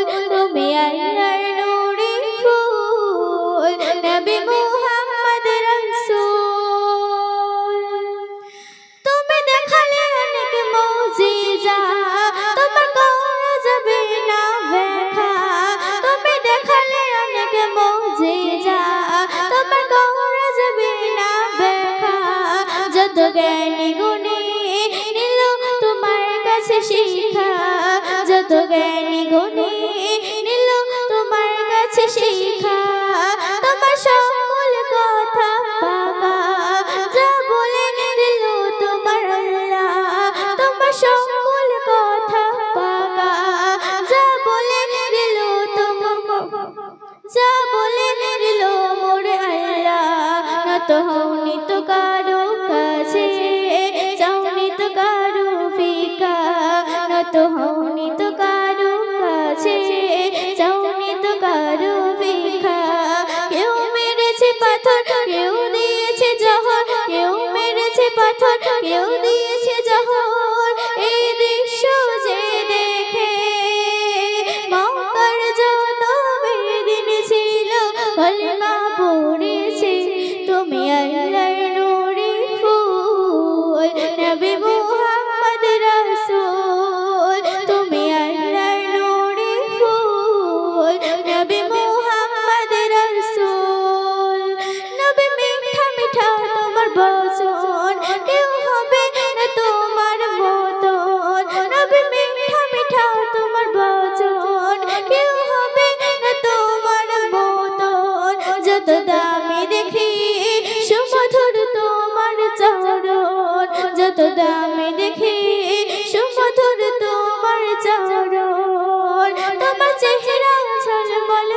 তুমি আল্লাহর নূরে ফুল নবী মুহাম্মদ রাসূল তুমি দেখালে অনেক মুজিজা তোমার করা যাবে না ব্যাখ্যা তুমি দেখালে অনেক মুজিজা তোমার করা যাবে না ব্যাখ্যা যত জ্ঞানী গুণী নিল তোমার কাছে শিক্ষা যত জ্ঞানী গুণী নিল তোমার কাছে শিক্ষা তোমার সকল কথা পাকা যা বলে দিল তোমার আল্লাহ তোমার সকল কথা পাকা যা বলে দিল যা বলে দিল মোর আল্লাহ না তো হওনি তো কারো কাছে যাওনি তো কারো ফিকা না তো হওনি তো কারো কাছে যাওনি তো কারো ফিকা কেউ মেরেছে পাথর কেউ দিয়েছে জহর কেউ মেরেছে পাথর কেউ দিয়েছে জহর এই দৃশ্য যে দেখে মক্কার যত বেদিন ছিল কলমা পড়েছে তুমি আল্লাহর নূরে ফুল নবী মুহাম্মদ রাসূল তুমি আল্লাহর নূরে ফুল নবী মুহাম্মদ রাসূল নবী মিঠা মিঠা তোমার বচন কেউ হবে না তোমার মতন নবী মিঠা মিঠা তোমার বচন কেউ হবে না তোমার মতন যত দামি দেখি সুমধুর তোমার চরণ যত দামি দেখি সুমধুর তোমার চরণ তোমার চেহারা ঝলমল